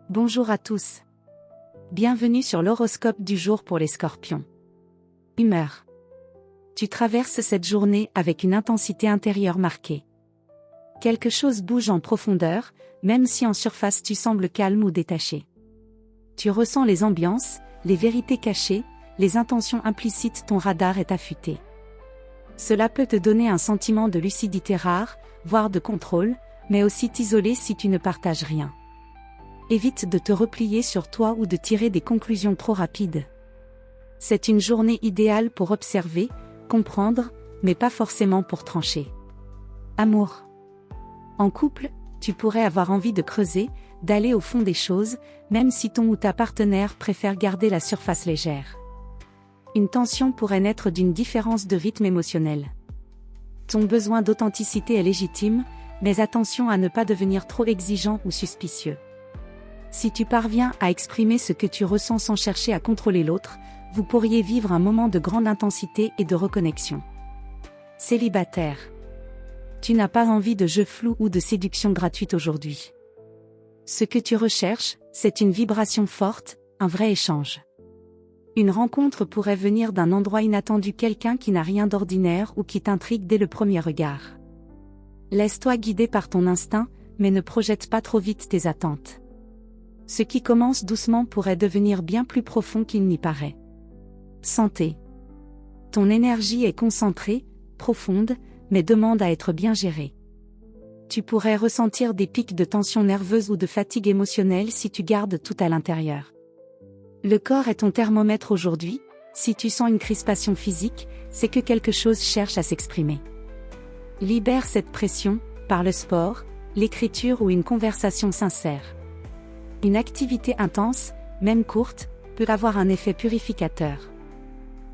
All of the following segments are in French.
Bonjour à tous. Bienvenue sur l'horoscope du jour pour les Scorpions. Humeur. Tu traverses cette journée avec une intensité intérieure marquée. Quelque chose bouge en profondeur, même si en surface tu sembles calme ou détaché. Tu ressens les ambiances, les vérités cachées, les intentions implicites, ton radar est affûté. Cela peut te donner un sentiment de lucidité rare, voire de contrôle, mais aussi t'isoler si tu ne partages rien. Évite de te replier sur toi ou de tirer des conclusions trop rapides. C'est une journée idéale pour observer, comprendre, mais pas forcément pour trancher. Amour. En couple, tu pourrais avoir envie de creuser, d'aller au fond des choses, même si ton ou ta partenaire préfère garder la surface légère. Une tension pourrait naître d'une différence de rythme émotionnel. Ton besoin d'authenticité est légitime, mais attention à ne pas devenir trop exigeant ou suspicieux. Si tu parviens à exprimer ce que tu ressens sans chercher à contrôler l'autre, vous pourriez vivre un moment de grande intensité et de reconnexion. Célibataire. Tu n'as pas envie de jeux flous ou de séduction gratuite aujourd'hui. Ce que tu recherches, c'est une vibration forte, un vrai échange. Une rencontre pourrait venir d'un endroit inattendu, quelqu'un qui n'a rien d'ordinaire ou qui t'intrigue dès le premier regard. Laisse-toi guider par ton instinct, mais ne projette pas trop vite tes attentes. Ce qui commence doucement pourrait devenir bien plus profond qu'il n'y paraît. Santé. Ton énergie est concentrée, profonde, mais demande à être bien gérée. Tu pourrais ressentir des pics de tension nerveuse ou de fatigue émotionnelle si tu gardes tout à l'intérieur. Le corps est ton thermomètre aujourd'hui, si tu sens une crispation physique, c'est que quelque chose cherche à s'exprimer. Libère cette pression, par le sport, l'écriture ou une conversation sincère. Une activité intense, même courte, peut avoir un effet purificateur.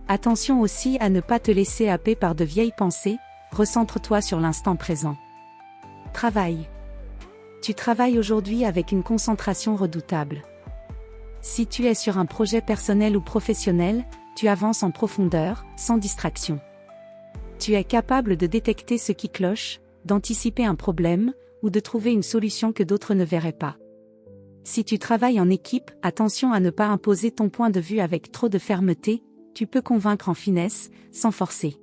Attention aussi à ne pas te laisser happer par de vieilles pensées, recentre-toi sur l'instant présent. Travail. Tu travailles aujourd'hui avec une concentration redoutable. Si tu es sur un projet personnel ou professionnel, tu avances en profondeur, sans distraction. Tu es capable de détecter ce qui cloche, d'anticiper un problème, ou de trouver une solution que d'autres ne verraient pas. Si tu travailles en équipe, attention à ne pas imposer ton point de vue avec trop de fermeté, tu peux convaincre en finesse, sans forcer.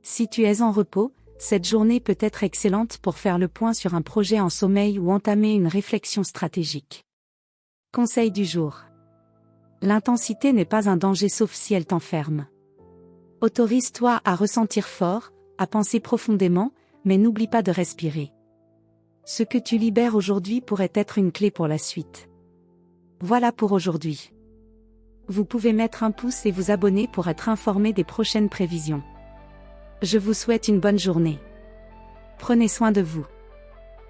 Si tu es en repos, cette journée peut être excellente pour faire le point sur un projet en sommeil ou entamer une réflexion stratégique. Conseil du jour. L'intensité n'est pas un danger sauf si elle t'enferme. Autorise-toi à ressentir fort, à penser profondément, mais n'oublie pas de respirer. Ce que tu libères aujourd'hui pourrait être une clé pour la suite. Voilà pour aujourd'hui. Vous pouvez mettre un pouce et vous abonner pour être informé des prochaines prévisions. Je vous souhaite une bonne journée. Prenez soin de vous.